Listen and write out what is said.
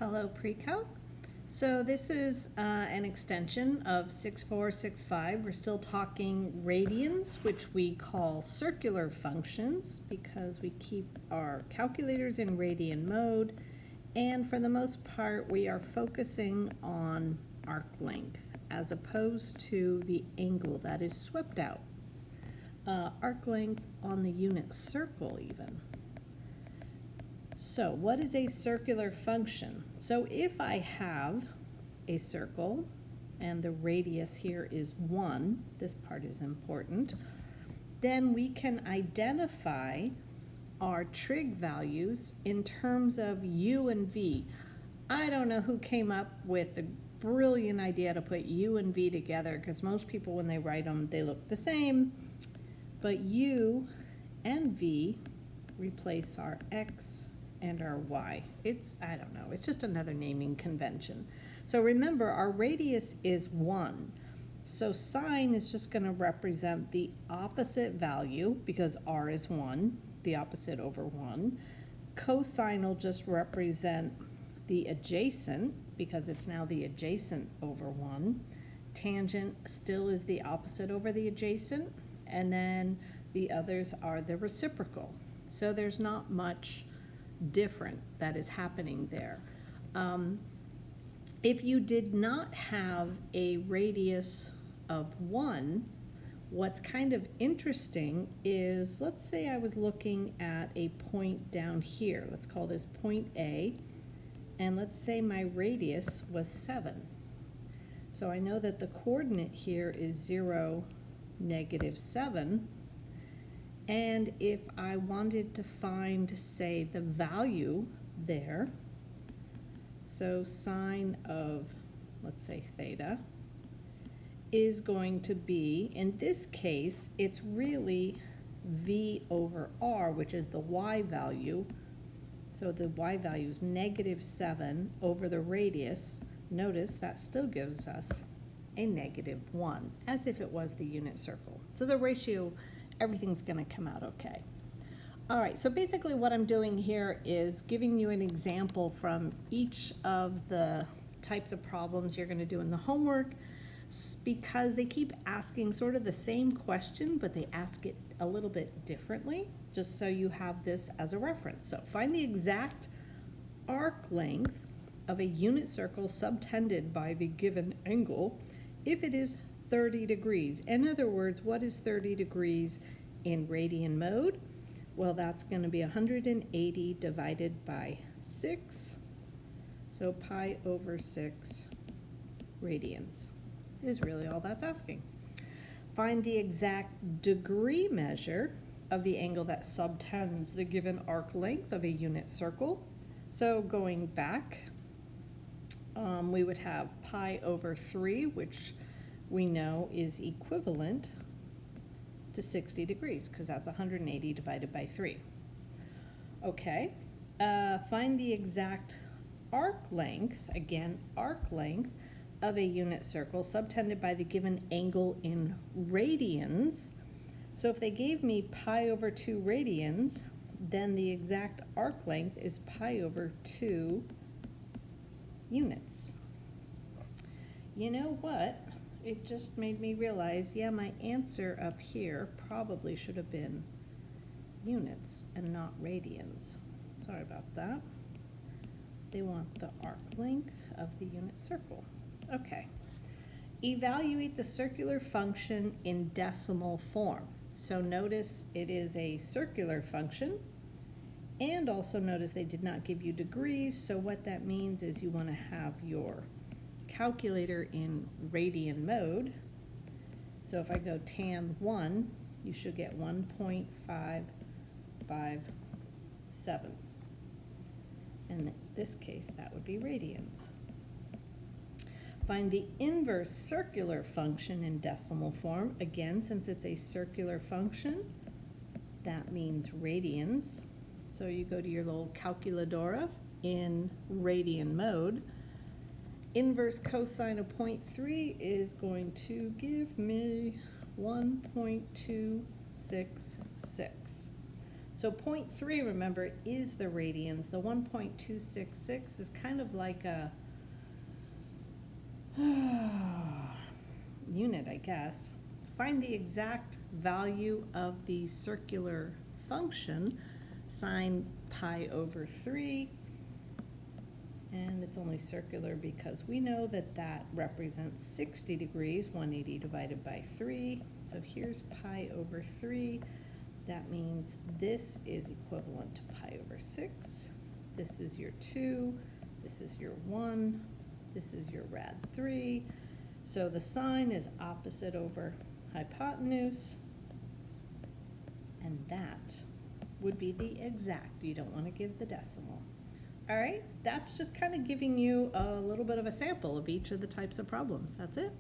Hello Pre-Calc. So this is an extension of 6465. We're still talking radians, which we call circular functions because we keep our calculators in radian mode. And for the most part, we are focusing on arc length as opposed to the angle that is swept out. Arc length on the unit circle even. So what is a circular function? So if I have a circle and the radius here is 1, this part is important, then we can identify our trig values in terms of u and v. I don't know who came up with the brilliant idea to put u and v together, because most people when they write them they look the same, but u and v replace our x and our y. I don't know, it's just another naming convention. So remember, our radius is 1. So sine is just going to represent the opposite value because r is 1, the opposite over 1. Cosine will just represent the adjacent because it's now the adjacent over 1. Tangent still is the opposite over the adjacent. And then the others are the reciprocal. So there's not much different that is happening there. If you did not have a radius of 1, what's kind of interesting is, let's say I was looking at a point down here. Let's call this point A, and let's say my radius was 7. So I know that the coordinate here is 0, -7. And if I wanted to find, say, the value there, so sine of, let's say, theta, is going to be, in this case, it's really v over r, which is the y value. So the y value is -7 over the radius. Notice that still gives us a -1, as if it was the unit circle. So the ratio, everything's going to come out okay. All right, so basically what I'm doing here is giving you an example from each of the types of problems you're going to do in the homework, because they keep asking sort of the same question, but they ask it a little bit differently, just so you have this as a reference. So find the exact arc length of a unit circle subtended by the given angle if it is 30 degrees. In other words, what is 30 degrees in radian mode? Well, that's going to be 180 divided by 6. So pi over 6 radians is really all that's asking. Find the exact degree measure of the angle that subtends the given arc length of a unit circle. So going back, we would have pi over 3, which we know is equivalent to 60 degrees because that's 180 divided by 3. Okay, find the exact arc length, again, arc length of a unit circle subtended by the given angle in radians. So if they gave me pi over 2 radians, then the exact arc length is pi over 2 units. You know what? It just made me realize, yeah, my answer up here probably should have been units and not radians. Sorry about that. They want the arc length of the unit circle. Okay. Evaluate the circular function in decimal form. So notice it is a circular function, and also notice they did not give you degrees, so what that means is you want to have your calculator in radian mode. So if I go tan 1, you should get 1.557. In this case, that would be radians. Find the inverse circular function in decimal form. Again, since it's a circular function, that means radians. So you go to your little calculadora in radian mode. Inverse cosine of 0.3 is going to give me 1.266. So 0.3, remember, is the radians. The 1.266 is kind of like a unit, I guess. Find the exact value of the circular function, sine pi over 3. And it's only circular because we know that that represents 60 degrees, 180 divided by 3. So here's pi over 3. That means this is equivalent to pi over 6. This is your 2. This is your 1. This is your rad 3. So the sine is opposite over hypotenuse. And that would be the exact. You don't want to give the decimal. All right, that's just kind of giving you a little bit of a sample of each of the types of problems. That's it.